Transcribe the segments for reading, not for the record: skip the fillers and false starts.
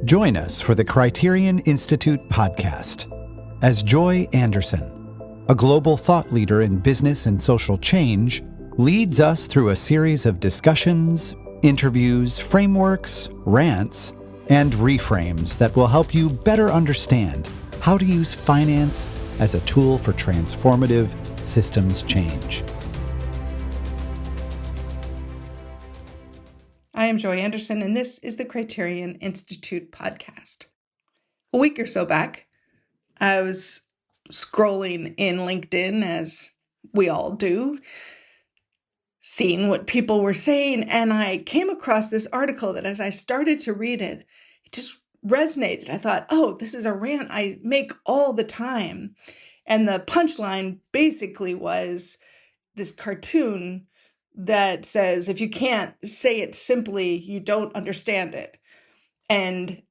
Join us for the Criterion Institute podcast as Joy Anderson, a global thought leader in business and social change, leads us through a series of discussions, interviews, frameworks, rants, and reframes that will help you better understand how to use finance as a tool for transformative systems change. I am Joy Anderson, and this is the Criterion Institute podcast. A week or so back, I was scrolling in LinkedIn, as we all do, seeing what people were saying, and I came across this article that as I started to read it, it just resonated. I thought, oh, this is a rant I make all the time. And the punchline basically was this cartoon that says, if you can't say it simply, you don't understand it. And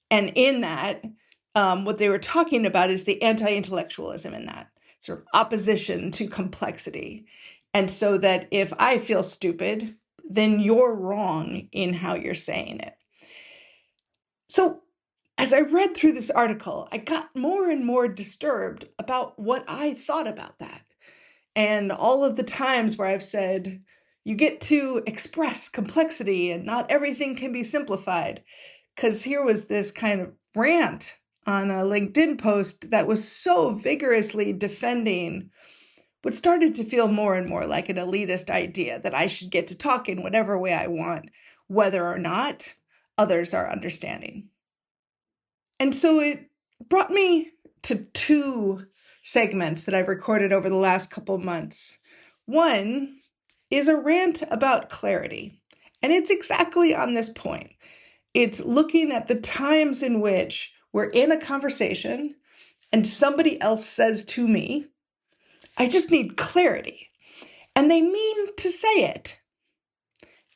in that, what they were talking about is the anti-intellectualism in that sort of opposition to complexity. And so that if I feel stupid, then you're wrong in how you're saying it. So as I read through this article, I got more and more disturbed about what I thought about that. And all of the times where I've said, you get to express complexity and not everything can be simplified. Because here was this kind of rant on a LinkedIn post that was so vigorously defending what started to feel more and more like an elitist idea that I should get to talk in whatever way I want, whether or not others are understanding. And so it brought me to two segments that I've recorded over the last couple of months. One is a rant about clarity, and it's exactly on this point. It's looking at the times in which we're in a conversation and somebody else says to me, I just need clarity. And they mean to say it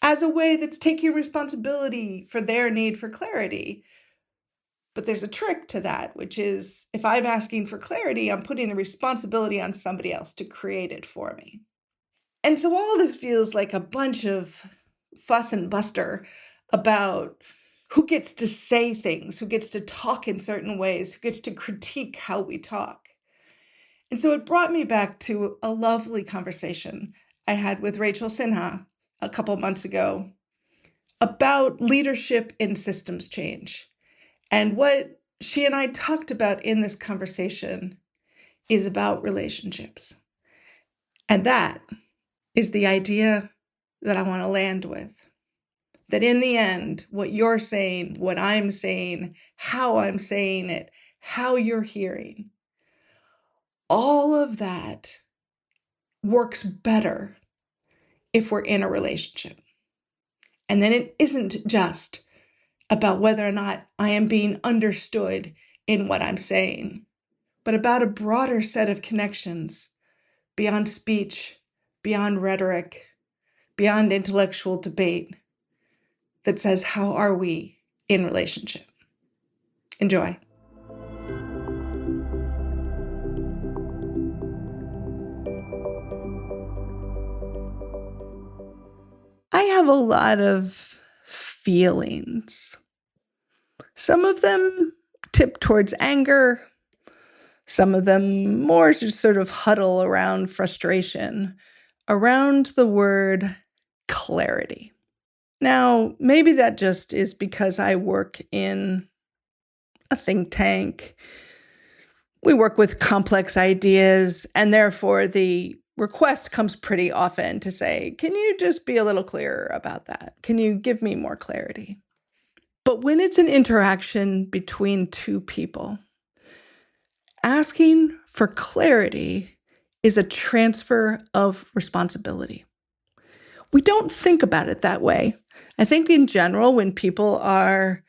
as a way that's taking responsibility for their need for clarity. But there's a trick to that, which is if I'm asking for clarity, I'm putting the responsibility on somebody else to create it for me. And so all this feels like a bunch of fuss and buster about who gets to say things, who gets to talk in certain ways, who gets to critique how we talk. And so it brought me back to a lovely conversation I had with Rachel Sinha a couple months ago about leadership in systems change. And what she and I talked about in this conversation is about relationships. And that is the idea that I want to land with. That in the end, what you're saying, what I'm saying, how I'm saying it, how you're hearing, all of that works better if we're in a relationship. And then it isn't just about whether or not I am being understood in what I'm saying, but about a broader set of connections beyond speech, beyond rhetoric, beyond intellectual debate that says, how are we in relationship? Enjoy. I have a lot of feelings. Some of them tip towards anger. Some of them more just sort of huddle around frustration, around the word clarity. Now, maybe that just is because I work in a think tank. We work with complex ideas, and therefore the request comes pretty often to say, can you just be a little clearer about that? Can you give me more clarity? But when it's an interaction between two people, asking for clarity is a transfer of responsibility. We don't think about it that way. I think in general, when people are,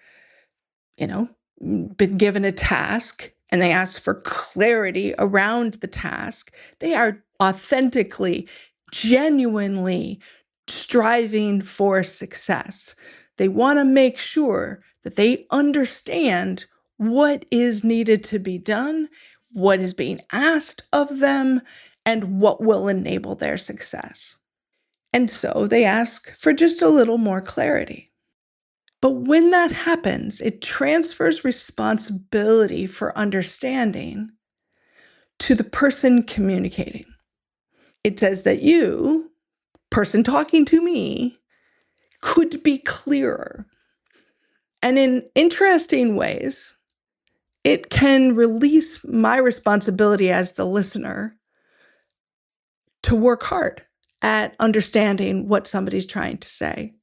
been given a task and they ask for clarity around the task, they are authentically, genuinely striving for success. They want to make sure that they understand what is needed to be done, what is being asked of them, and what will enable their success. And so they ask for just a little more clarity. But when that happens, it transfers responsibility for understanding to the person communicating. It says that you, person talking to me, could be clearer. And in interesting ways, it can release my responsibility as the listener to work hard at understanding what somebody's trying to say.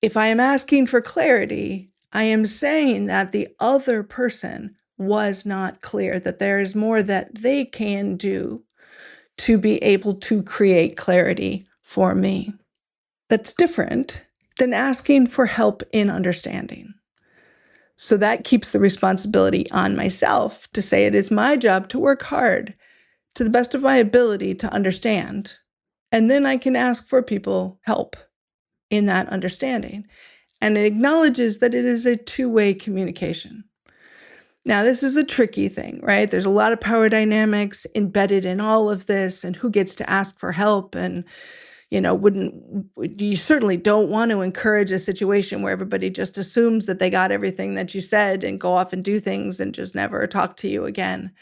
If I am asking for clarity, I am saying that the other person was not clear, that there is more that they can do to be able to create clarity for me. That's different than asking for help in understanding. So that keeps the responsibility on myself to say it is my job to work hard to the best of my ability to understand. And then I can ask for people help in that understanding. And it acknowledges that it is a two-way communication. Now, this is a tricky thing, right? There's a lot of power dynamics embedded in all of this, and who gets to ask for help. And, you certainly don't want to encourage a situation where everybody just assumes that they got everything that you said and go off and do things and just never talk to you again.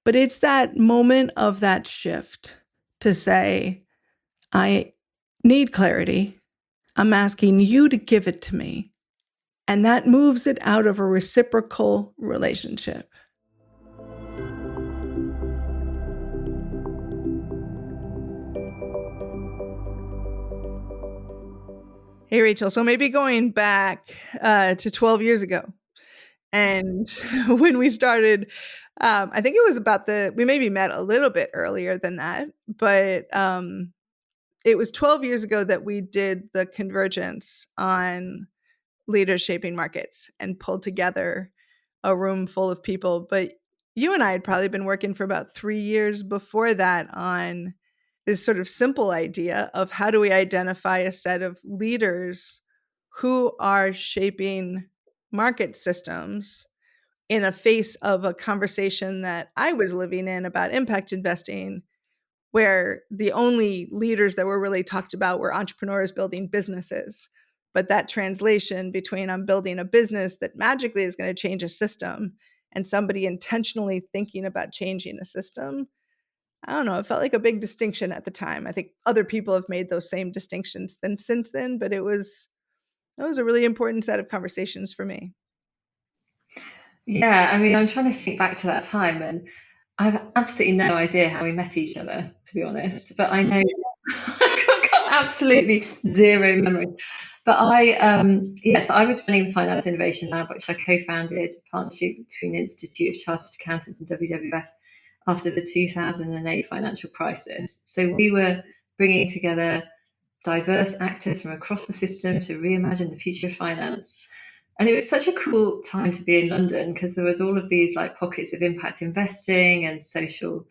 But it's that moment of that shift to say, I need clarity. I'm asking you to give it to me. And that moves it out of a reciprocal relationship. Hey, Rachel. So maybe going back to 12 years ago, and when we started, I think it was we maybe met a little bit earlier than that, but it was 12 years ago that we did the convergence on leaders shaping markets and pulled together a room full of people. But you and I had probably been working for about 3 years before that on this sort of simple idea of how do we identify a set of leaders who are shaping market systems in a face of a conversation that I was living in about impact investing, where the only leaders that were really talked about were entrepreneurs building businesses. But that translation between I'm building a business that magically is going to change a system and somebody intentionally thinking about changing a system, I don't know, it felt like a big distinction at the time. I think other people have made those same distinctions since then, but it was a really important set of conversations for me. Yeah, I mean, I'm trying to think back to that time, and I have absolutely no idea how we met each other, to be honest. But I know I've got absolutely zero memory. But yes, I was running the Finance Innovation Lab, which I co-founded, a partnership between the Institute of Chartered Accountants and WWF after the 2008 financial crisis. So we were bringing together diverse actors from across the system to reimagine the future of finance. And it was such a cool time to be in London because there was all of these like pockets of impact investing and social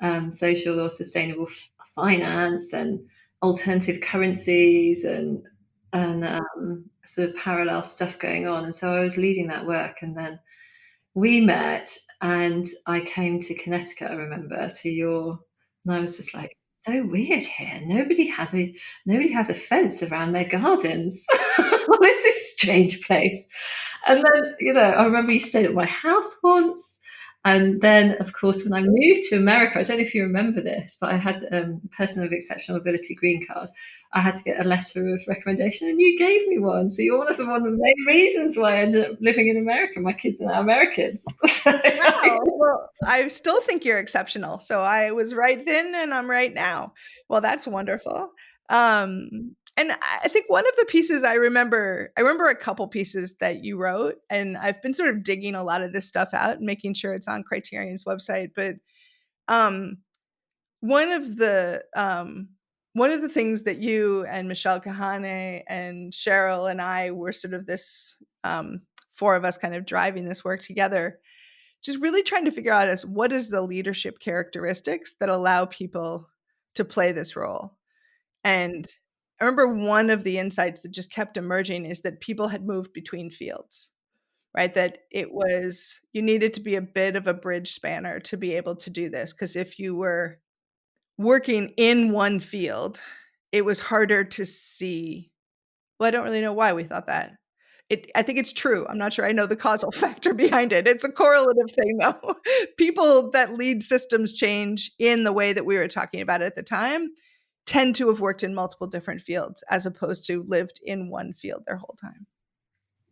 or sustainable finance and alternative currencies and sort of parallel stuff going on. And so I was leading that work, and then we met, and I came to Connecticut. I remember and I was just like, so weird here. Nobody has a fence around their gardens. What is this strange place? And then, I remember you stayed at my house once. And then, of course, when I moved to America, I don't know if you remember this, but I had a person with exceptional ability green card. I had to get a letter of recommendation, and you gave me one. So you're one of the main reasons why I ended up living in America. My kids are now American. Wow. Well, I still think you're exceptional. So I was right then and I'm right now. Well, that's wonderful. And I think one of the pieces I remember a couple pieces that you wrote, and I've been sort of digging a lot of this stuff out and making sure it's on Criterion's website. But um, one of the things that you and Michelle Kahane and Cheryl and I were sort of this four of us kind of driving this work together, just really trying to figure out is what is the leadership characteristics that allow people to play this role. And I remember one of the insights that just kept emerging is that people had moved between fields, right? That you needed to be a bit of a bridge spanner to be able to do this. Because if you were working in one field, it was harder to see. Well, I don't really know why we thought that. I think it's true. I'm not sure I know the causal factor behind it. It's a correlative thing, though. People that lead systems change in the way that we were talking about it at the time tend to have worked in multiple different fields as opposed to lived in one field their whole time.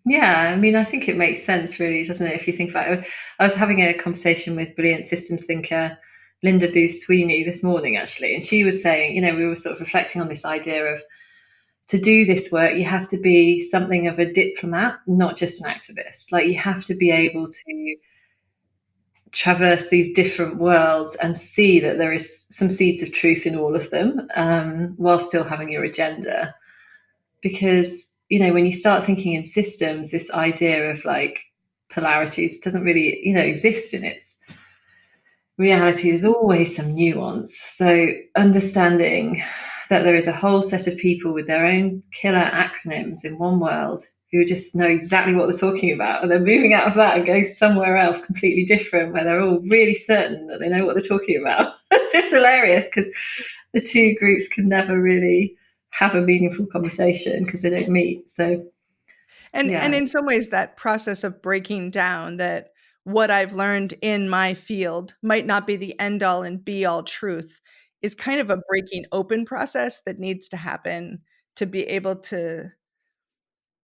Yeah, I mean, I think it makes sense, really, doesn't it? If you think about it, I was having a conversation with brilliant systems thinker Linda Booth Sweeney this morning, actually, and she was saying, we were sort of reflecting on this idea of, to do this work, you have to be something of a diplomat, not just an activist. Like, you have to be able to traverse these different worlds and see that there is some seeds of truth in all of them, while still having your agenda. Because, when you start thinking in systems, this idea of like polarities doesn't really, exist in its reality. There's always some nuance. So understanding that there is a whole set of people with their own killer acronyms in one world who just know exactly what they're talking about, and then moving out of that and going somewhere else completely different where they're all really certain that they know what they're talking about. It's just hilarious, because the two groups can never really have a meaningful conversation because they don't meet. So, and in some ways, that process of breaking down that what I've learned in my field might not be the end all and be all truth is kind of a breaking open process that needs to happen to be able to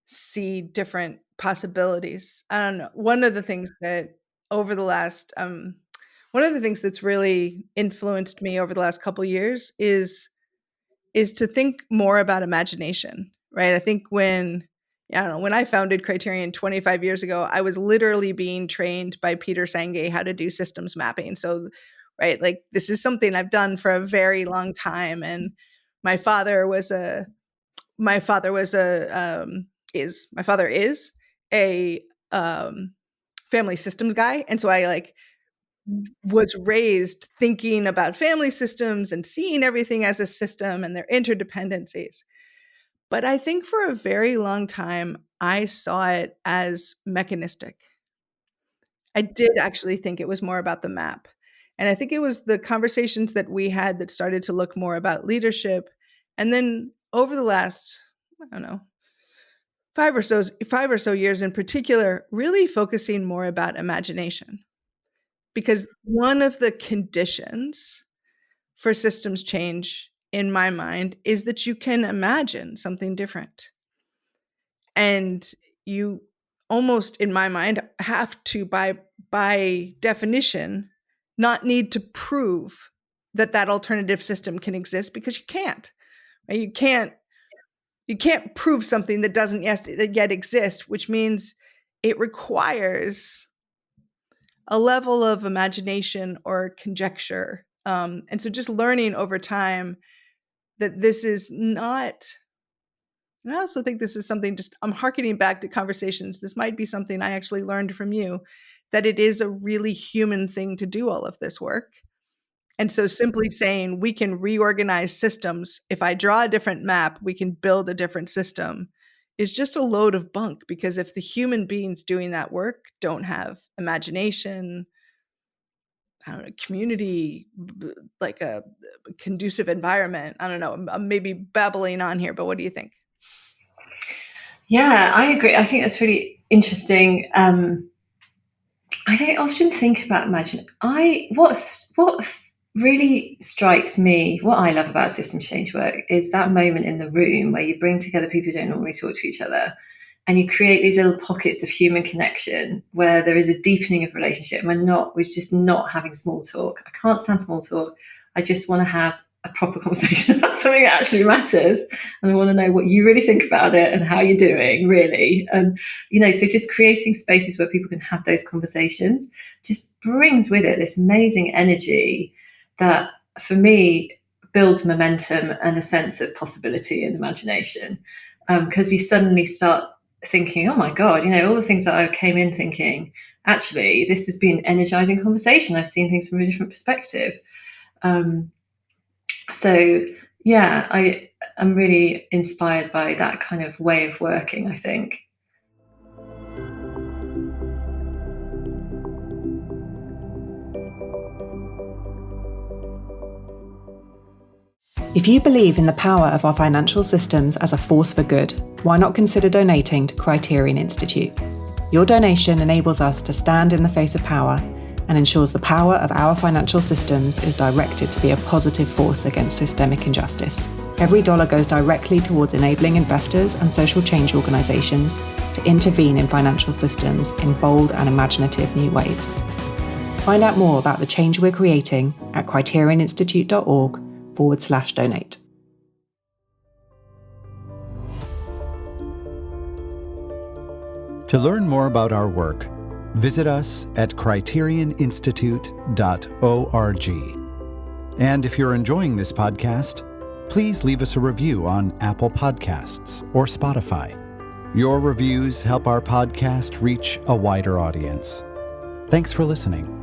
see different possibilities. I don't know. One of the things that's really influenced me over the last couple years is to think more about imagination, right? I think when I founded Criterion 25 years ago, I was literally being trained by Peter Senge how to do systems mapping. So, right, like, this is something I've done for a very long time. And my father is a family systems guy. And so I was raised thinking about family systems and seeing everything as a system and their interdependencies. But I think for a very long time, I saw it as mechanistic. I did actually think it was more about the map. And I think it was the conversations that we had that started to look more about leadership. And then over the last, I don't know, 5 or so years in particular, really focusing more about imagination. Because one of the conditions for systems change, in my mind, is that you can imagine something different. And you almost, in my mind, have to, by definition, not need to prove that alternative system can exist, because you can't. Right? You can't prove something that doesn't yet exist, which means it requires a level of imagination or conjecture. And so just learning over time that this is not, and I also think this is something, just I'm hearkening back to conversations. This might be something I actually learned from you, that it is a really human thing to do all of this work. And so simply saying we can reorganize systems, if I draw a different map, we can build a different system, is just a load of bunk. Because if the human beings doing that work don't have imagination, I don't know, community, like a conducive environment, I don't know, I'm maybe babbling on here, but what do you think? Yeah, I agree. I think that's really interesting. I don't often think about imagine. What really strikes me, what I love about system change work, is that moment in the room where you bring together people who don't normally talk to each other, and you create these little pockets of human connection where there is a deepening of relationship. We're just not having small talk. I can't stand small talk. I just want to have a proper conversation about something that actually matters. And I want to know what you really think about it and how you're doing, really. And, so just creating spaces where people can have those conversations just brings with it this amazing energy that, for me, builds momentum and a sense of possibility and imagination. Because you suddenly start thinking, oh my God, all the things that I came in thinking, actually, this has been an energizing conversation. I've seen things from a different perspective. So yeah, I'm really inspired by that kind of way of working, I think. If you believe in the power of our financial systems as a force for good, why not consider donating to Criterion Institute? Your donation enables us to stand in the face of power and ensures the power of our financial systems is directed to be a positive force against systemic injustice. Every dollar goes directly towards enabling investors and social change organisations to intervene in financial systems in bold and imaginative new ways. Find out more about the change we're creating at criterioninstitute.org/donate. To learn more about our work, visit us at criterioninstitute.org. And if you're enjoying this podcast, please leave us a review on Apple Podcasts or Spotify. Your reviews help our podcast reach a wider audience. Thanks for listening.